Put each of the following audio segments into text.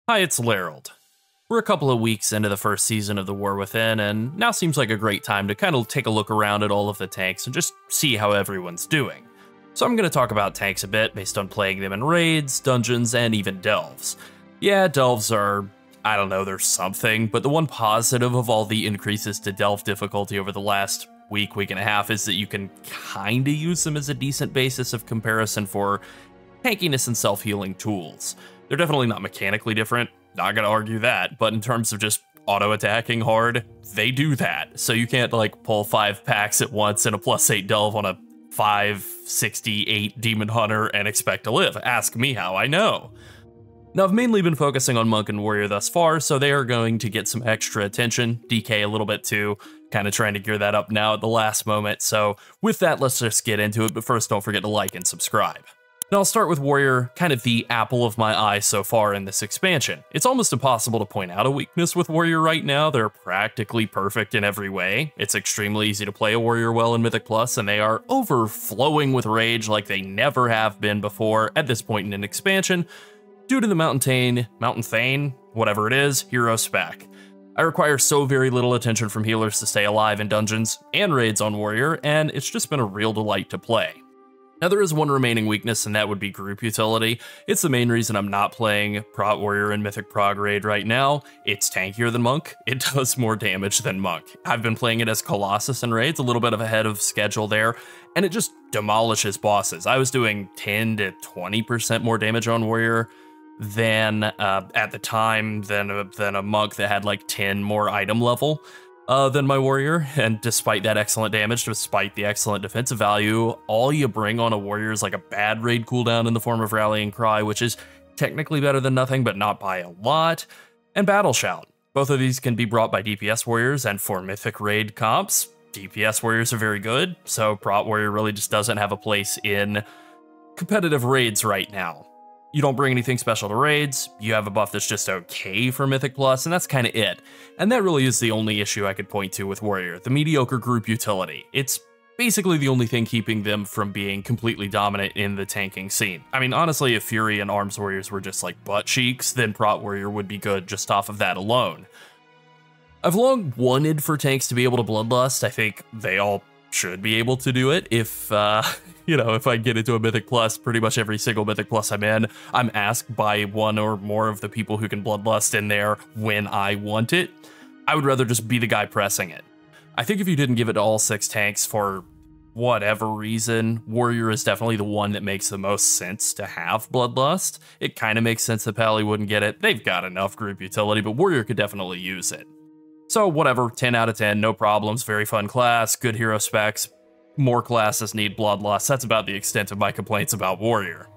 Hi, it's Llarold. We're a couple of weeks into the first season of The War Within, and now seems like a great time to kind of take a look around at all of the tanks and just see how everyone's doing. So I'm going to talk about tanks a bit based on playing them in raids, dungeons, and even delves. Yeah, delves are, I don't know, they're something, but the one positive of all the increases to delve difficulty over the last week and a half is that you can kinda use them as a decent basis of comparison for tankiness and self-healing tools. They're definitely not mechanically different, not gonna argue that, but in terms of just auto-attacking hard, they do that. So you can't like pull 5 packs at once in a +8 delve on a 568 Demon Hunter and expect to live. Ask me how I know. Now I've mainly been focusing on Monk and Warrior thus far, so they are going to get some extra attention, DK a little bit too, kind of trying to gear that up now at the last moment. So with that, let's just get into it, but first don't forget to like and subscribe. Now I'll start with Warrior, kind of the apple of my eye so far in this expansion. It's almost impossible to point out a weakness with Warrior right now. They're practically perfect in every way. It's extremely easy to play a Warrior well in Mythic Plus, and they are overflowing with rage like they never have been before at this point in an expansion, due to the Mountain Thane, whatever it is, hero spec. I require so very little attention from healers to stay alive in dungeons and raids on Warrior, and it's just been a real delight to play. Now there is one remaining weakness, and that would be group utility. It's the main reason I'm not playing Prot Warrior in Mythic Prog Raid right now. It's tankier than Monk. It does more damage than Monk. I've been playing it as Colossus in raids, a little bit of ahead of schedule there, and it just demolishes bosses. I was doing 10 to 20% more damage on Warrior than at the time than a Monk that had like 10 more item level than my Warrior, and despite that excellent damage, despite the excellent defensive value, all you bring on a Warrior is like a bad raid cooldown in the form of Rallying Cry, which is technically better than nothing, but not by a lot, and Battle Shout. Both of these can be brought by DPS Warriors, and for Mythic Raid comps, DPS Warriors are very good, so Prot Warrior really just doesn't have a place in competitive raids right now. You don't bring anything special to raids, you have a buff that's just okay for Mythic Plus, and that's kind of it. And that really is the only issue I could point to with Warrior, the mediocre group utility. It's basically the only thing keeping them from being completely dominant in the tanking scene. I mean, honestly, if Fury and Arms Warriors were just like butt cheeks, then Prot Warrior would be good just off of that alone. I've long wanted for tanks to be able to Bloodlust. I think they all should be able to do it if, if I get into a Mythic Plus, pretty much every single Mythic Plus I'm in, I'm asked by one or more of the people who can Bloodlust in there when I want it. I would rather just be the guy pressing it. I think if you didn't give it to all 6 tanks for whatever reason, Warrior is definitely the one that makes the most sense to have Bloodlust. It kind of makes sense that Pally wouldn't get it. They've got enough group utility, but Warrior could definitely use it. So whatever, 10 out of 10, no problems, very fun class, good hero specs. More classes need Bloodlust. That's about the extent of my complaints about Warrior.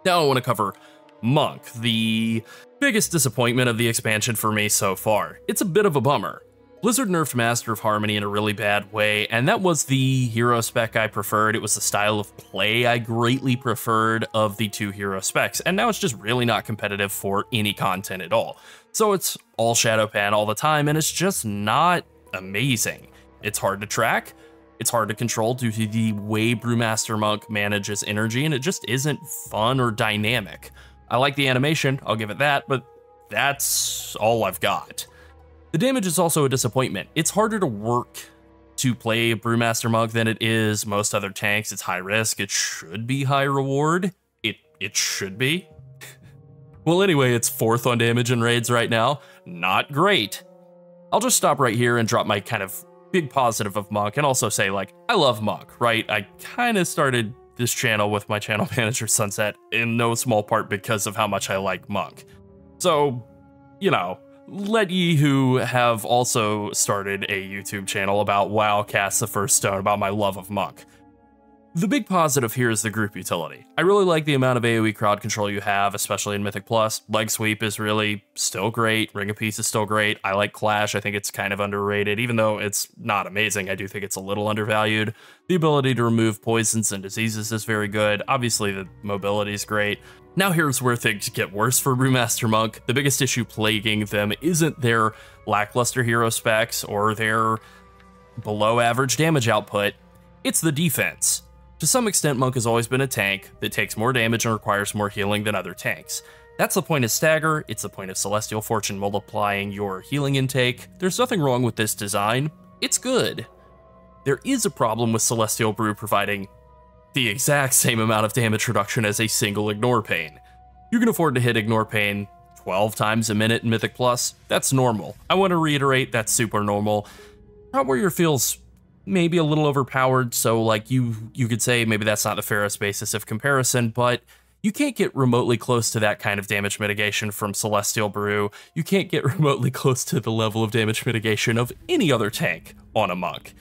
Now I want to cover Monk, the biggest disappointment of the expansion for me so far. It's a bit of a bummer. Blizzard nerfed Master of Harmony in a really bad way, and that was the hero spec I preferred. It was the style of play I greatly preferred of the 2 hero specs, and now it's just really not competitive for any content at all. So it's all Shadow Pan all the time, and it's just not amazing. It's hard to track, it's hard to control due to the way Brewmaster Monk manages energy, and it just isn't fun or dynamic. I like the animation, I'll give it that, but that's all I've got. The damage is also a disappointment. It's harder to work to play Brewmaster Monk than it is most other tanks. It's high risk, it should be high reward. It should be. Well, anyway, it's 4th on damage in raids right now. Not great. I'll just stop right here and drop my kind of big positive of Monk, and also say, like, I love Monk, right? I kind of started this channel with my channel manager, Sunset, in no small part because of how much I like Monk. So, let ye who have also started a YouTube channel about WoW cast the first stone about my love of Monk. The big positive here is the group utility. I really like the amount of AoE crowd control you have, especially in Mythic Plus. Leg Sweep is really still great, Ring of Peace is still great, I like Clash, I think it's kind of underrated, even though it's not amazing, I do think it's a little undervalued. The ability to remove poisons and diseases is very good, obviously the mobility is great. Now here's where things get worse for Brewmaster Monk. The biggest issue plaguing them isn't their lackluster hero specs or their below average damage output, it's the defense. To some extent, Monk has always been a tank that takes more damage and requires more healing than other tanks. That's the point of Stagger, it's the point of Celestial Fortune multiplying your healing intake. There's nothing wrong with this design, it's good. There is a problem with Celestial Brew providing the exact same amount of damage reduction as a single Ignore Pain. You can afford to hit Ignore Pain 12 times a minute in Mythic Plus, that's normal. I want to reiterate, that's super normal. Prot Warrior feels maybe a little overpowered, so like you could say maybe that's not the fairest basis of comparison, but you can't get remotely close to that kind of damage mitigation from Celestial Brew. You can't get remotely close to the level of damage mitigation of any other tank on a monk.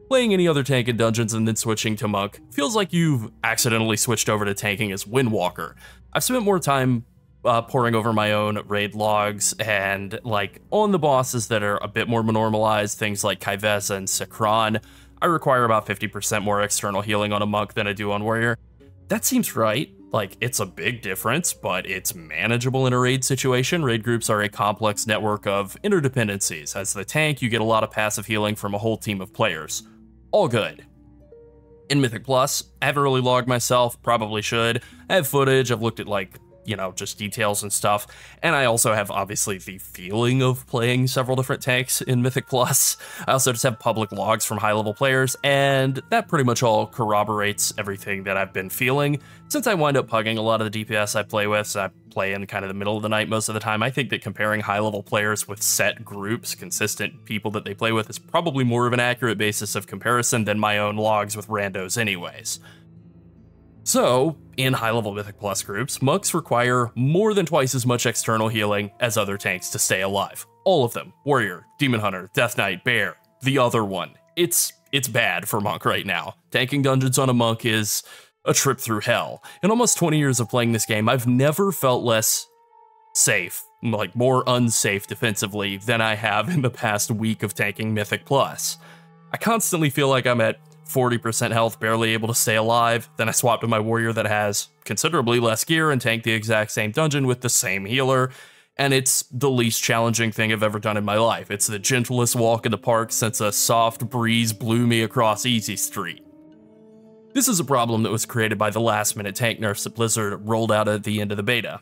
Playing any other tank in dungeons and then switching to monk feels like you've accidentally switched over to tanking as Windwalker. I've spent more time poring over my own raid logs and like on the bosses that are a bit more normalized, things like Kaiveza and Sakran, I require about 50% more external healing on a monk than I do on warrior. That seems right. Like, it's a big difference, but it's manageable in a raid situation. Raid groups are a complex network of interdependencies. As the tank, you get a lot of passive healing from a whole team of players. All good. In Mythic Plus, I haven't really logged myself, probably should. I have footage, I've looked at like, you know, just details and stuff. And I also have obviously the feeling of playing several different tanks in Mythic Plus. I also just have public logs from high level players, and that pretty much all corroborates everything that I've been feeling. Since I wind up pugging a lot of the DPS I play with, so I play in kind of the middle of the night most of the time, I think that comparing high level players with set groups, consistent people that they play with, is probably more of an accurate basis of comparison than my own logs with randos anyways. So, in high-level Mythic Plus groups, monks require more than twice as much external healing as other tanks to stay alive. All of them. Warrior, Demon Hunter, Death Knight, Bear, the other one. It's bad for monk right now. Tanking dungeons on a monk is a trip through hell. In almost 20 years of playing this game, I've never felt less safe, like more unsafe defensively than I have in the past week of tanking Mythic Plus. I constantly feel like I'm at 40% health, barely able to stay alive. Then I swap to my warrior that has considerably less gear and tank the exact same dungeon with the same healer. And it's the least challenging thing I've ever done in my life. It's the gentlest walk in the park since a soft breeze blew me across Easy Street. This is a problem that was created by the last-minute tank nerfs that Blizzard rolled out at the end of the beta.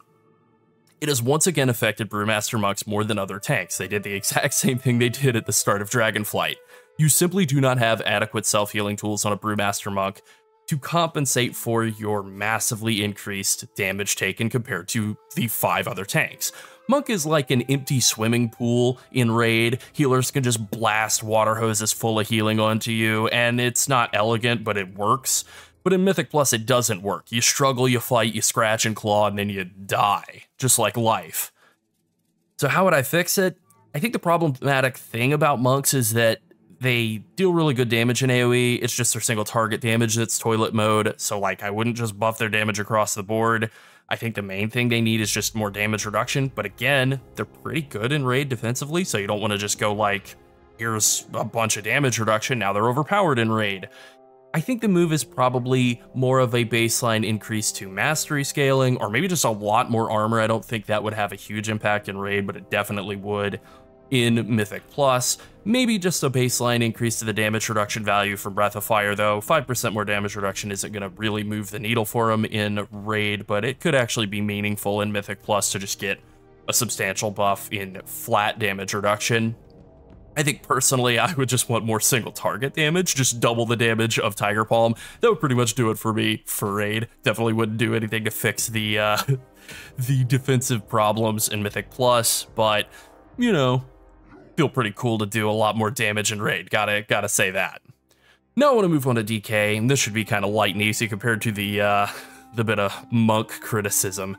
It has once again affected Brewmaster monks more than other tanks. They did the exact same thing they did at the start of Dragonflight. You simply do not have adequate self-healing tools on a Brewmaster monk to compensate for your massively increased damage taken compared to the 5 other tanks. Monk is like an empty swimming pool in raid. Healers can just blast water hoses full of healing onto you, and it's not elegant, but it works. But in Mythic Plus, it doesn't work. You struggle, you fight, you scratch and claw, and then you die, just like life. So how would I fix it? I think the problematic thing about monks is that they deal really good damage in AoE, it's just their single target damage that's toilet mode, so like I wouldn't just buff their damage across the board. I think the main thing they need is just more damage reduction, but again, they're pretty good in raid defensively, so you don't want to just go like, here's a bunch of damage reduction, now they're overpowered in raid. I think the move is probably more of a baseline increase to mastery scaling, or maybe just a lot more armor. I don't think that would have a huge impact in raid, but it definitely would in Mythic Plus. Maybe just a baseline increase to the damage reduction value from Breath of Fire, though. 5% more damage reduction isn't going to really move the needle for him in raid, but it could actually be meaningful in Mythic Plus to just get a substantial buff in flat damage reduction. I think personally, I would just want more single target damage, just double the damage of Tiger Palm. That would pretty much do it for me for raid. Definitely wouldn't do anything to fix the the defensive problems in Mythic Plus, but you know, feel pretty cool to do a lot more damage in raid. Gotta say that. Now I want to move on to DK, and this should be kind of light and easy compared to the bit of monk criticism.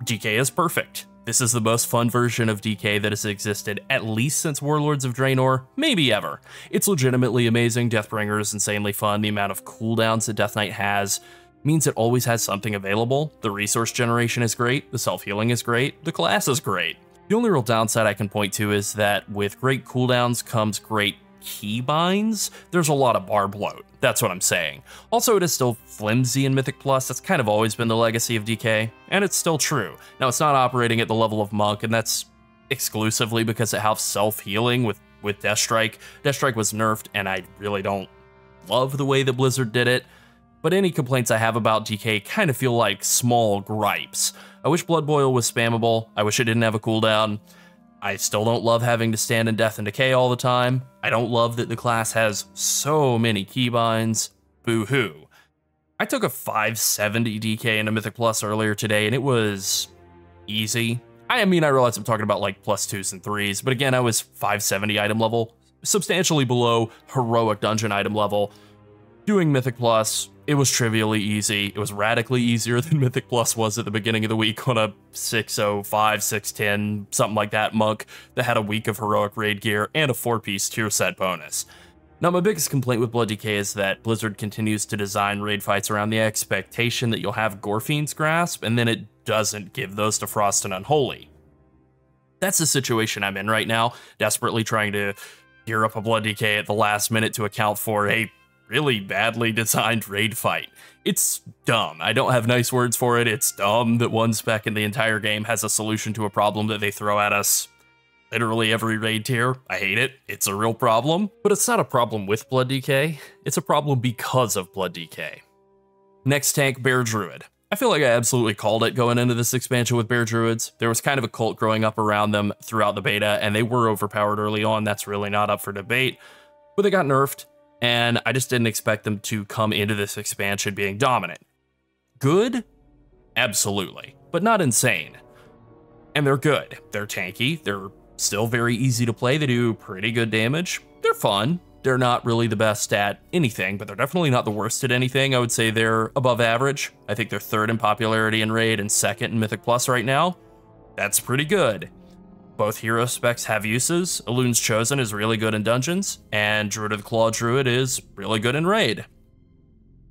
DK is perfect. This is the most fun version of DK that has existed at least since Warlords of Draenor, maybe ever. It's legitimately amazing. Deathbringer is insanely fun. The amount of cooldowns that Death Knight has means it always has something available. The resource generation is great. The self-healing is great. The class is great. The only real downside I can point to is that with great cooldowns comes great keybinds. There's a lot of bar bloat. That's what I'm saying. Also, it is still flimsy in Mythic Plus. That's kind of always been the legacy of DK, and it's still true. Now, it's not operating at the level of Monk, and that's exclusively because it has self-healing with Deathstrike. Deathstrike was nerfed, and I really don't love the way that Blizzard did it. but any complaints I have about DK kind of feel like small gripes. I wish Blood Boil was spammable, I wish it didn't have a cooldown. I still don't love having to stand in Death and Decay all the time. I don't love that the class has so many keybinds. Boo-hoo. I took a 570 DK into Mythic Plus earlier today, and it was easy. I mean, I realize I'm talking about like +2s and 3s, but again, I was 570 item level, substantially below heroic dungeon item level. Doing Mythic Plus, it was trivially easy. It was radically easier than Mythic Plus was at the beginning of the week on a 605, 610, something like that monk that had a week of heroic raid gear and a 4-piece tier set bonus. Now, my biggest complaint with Blood DK is that Blizzard continues to design raid fights around the expectation that you'll have Gorfiend's Grasp, and then it doesn't give those to Frost and Unholy. That's the situation I'm in right now, desperately trying to gear up a Blood DK at the last minute to account for a really badly designed raid fight. It's dumb. I don't have nice words for it. It's dumb that one spec in the entire game has a solution to a problem that they throw at us literally every raid tier. I hate it. It's a real problem, but it's not a problem with Blood DK. It's a problem because of Blood DK. Next tank, Bear Druid. I feel like I absolutely called it going into this expansion with Bear Druids. There was kind of a cult growing up around them throughout the beta, and they were overpowered early on. That's really not up for debate, but they got nerfed, and I just didn't expect them to come into this expansion being dominant. Good? Absolutely, but not insane. And they're good. They're tanky. They're still very easy to play. They do pretty good damage. They're fun. They're not really the best at anything, but they're definitely not the worst at anything. I would say they're above average. I think they're 3rd in popularity in Raid and 2nd in Mythic Plus right now. That's pretty good. Both hero specs have uses. Elun's Chosen is really good in dungeons, and Druid of the Claw Druid is really good in Raid.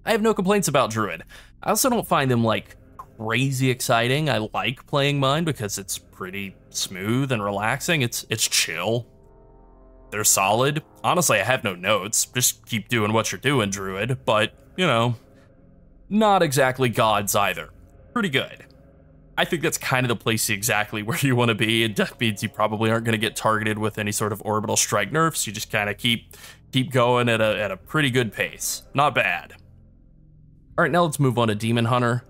I have no complaints about Druid. I also don't find them like crazy exciting. I like playing mine because it's pretty smooth and relaxing. It's chill. They're solid. Honestly, I have no notes. Just keep doing what you're doing, Druid. But, you know, not exactly gods either. Pretty good. I think that's kind of the place exactly where you want to be. It means you probably aren't going to get targeted with any sort of orbital strike nerfs. You just kind of keep going at a pretty good pace. Not bad. All right, now let's move on to Demon Hunter.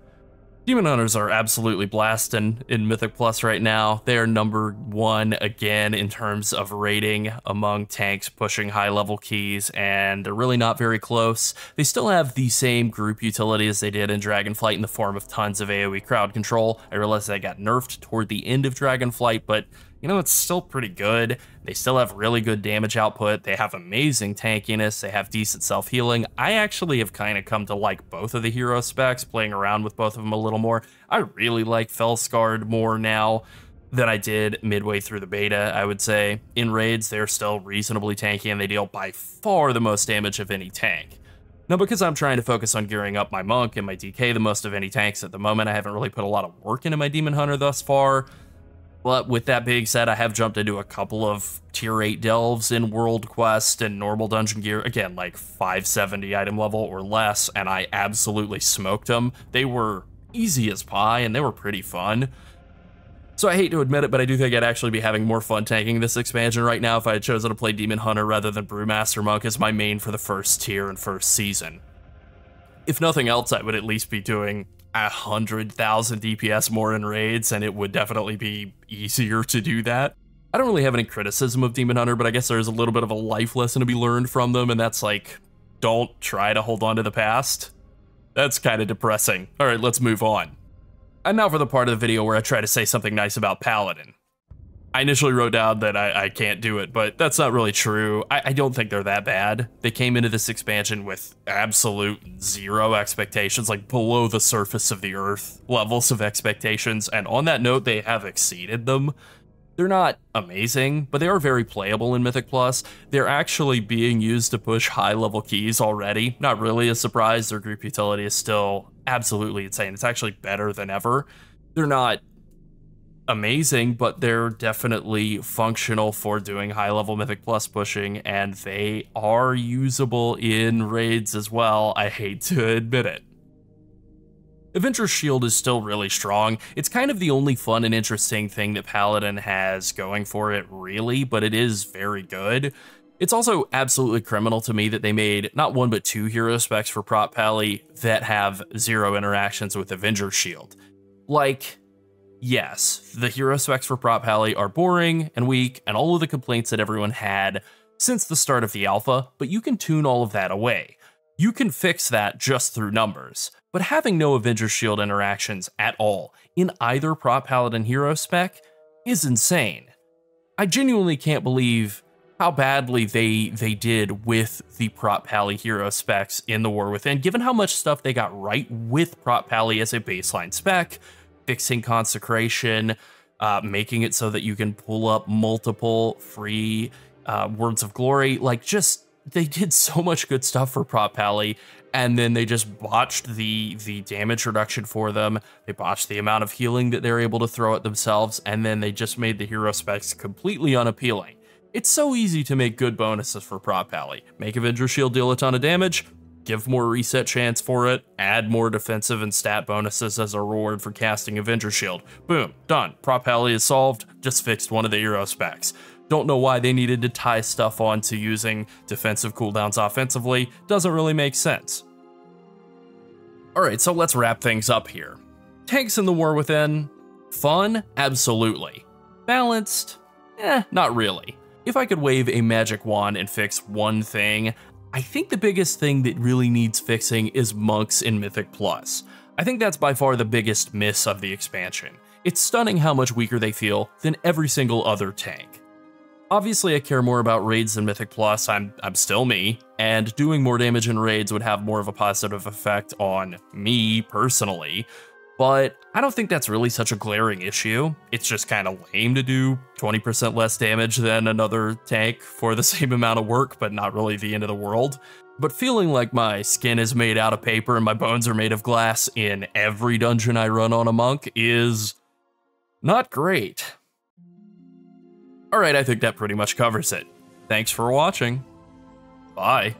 Demon Hunters are absolutely blasting in Mythic Plus right now. They are number 1 again in terms of rating among tanks pushing high-level keys, and they're really not very close. They still have the same group utility as they did in Dragonflight in the form of tons of AoE crowd control. I realize they got nerfed toward the end of Dragonflight, but you know, it's still pretty good. They still have really good damage output. They have amazing tankiness. They have decent self-healing. I actually have kind of come to like both of the hero specs, playing around with both of them a little more. I really like Felscarred more now than I did midway through the beta, I would say. In raids, they're still reasonably tanky, and they deal by far the most damage of any tank. Now, because I'm trying to focus on gearing up my Monk and my DK the most of any tanks at the moment, I haven't really put a lot of work into my Demon Hunter thus far. But with that being said, I have jumped into a couple of tier 8 delves in World Quest and normal dungeon gear, again, like 570 item level or less, and I absolutely smoked them. They were easy as pie, and they were pretty fun. So I hate to admit it, but I do think I'd actually be having more fun tanking this expansion right now if I had chosen to play Demon Hunter rather than Brewmaster Monk as my main for the first tier and first season. If nothing else, I would at least be doing 100,000 DPS more in raids, and it would definitely be easier to do that. I don't really have any criticism of Demon Hunter, but I guess there's a little bit of a life lesson to be learned from them, and that's like, don't try to hold on to the past. That's kind of depressing. All right, let's move on. And now for the part of the video where I try to say something nice about Paladin. I initially wrote down that I can't do it, but that's not really true. I don't think they're that bad. They came into this expansion with absolute zero expectations, like below the surface of the earth levels of expectations, and on that note, they have exceeded them. They're not amazing, but they are very playable in Mythic Plus. They're actually being used to push high-level keys already. Not really a surprise. Their group utility is still absolutely insane. It's actually better than ever. They're not amazing, but they're definitely functional for doing high-level Mythic Plus pushing, and they are usable in raids as well. I hate to admit it. Adventure Shield is still really strong. It's kind of the only fun and interesting thing that Paladin has going for it, really, but it is very good. It's also absolutely criminal to me that they made not one but two hero specs for Prot Pally that have zero interactions with Avenger Shield. Like, yes, the hero specs for Prot Pally are boring and weak and all of the complaints that everyone had since the start of the alpha, but you can tune all of that away. You can fix that just through numbers, but having no Avenger Shield interactions at all in either Prot Paladin hero spec is insane. I genuinely can't believe how badly they did with the Prot Pally hero specs in the War Within, given how much stuff they got right with Prot Pally as a baseline spec, fixing consecration, making it so that you can pull up multiple free words of glory. Like, just, they did so much good stuff for Prot Pally, and then they just botched the damage reduction for them. They botched the amount of healing that they're able to throw at themselves, and then they just made the hero specs completely unappealing. It's so easy to make good bonuses for Prot Pally. Make Avenger Shield deal a ton of damage, give more reset chance for it, add more defensive and stat bonuses as a reward for casting Avenger Shield. Boom, done. Prot Pally is solved, just fixed one of the hero specs. Don't know why they needed to tie stuff on to using defensive cooldowns offensively, doesn't really make sense. Alright, so let's wrap things up here. Tanks in the War Within, fun? Absolutely. Balanced? Not really. If I could wave a magic wand and fix one thing, I think the biggest thing that really needs fixing is monks in Mythic Plus. I think that's by far the biggest miss of the expansion. It's stunning how much weaker they feel than every single other tank. Obviously, I care more about raids than Mythic Plus, I'm still me, and doing more damage in raids would have more of a positive effect on me personally, but I don't think that's really such a glaring issue. It's just kind of lame to do 20% less damage than another tank for the same amount of work, but not really the end of the world. But feeling like my skin is made out of paper and my bones are made of glass in every dungeon I run on a monk is not great. Alright, I think that pretty much covers it. Thanks for watching. Bye.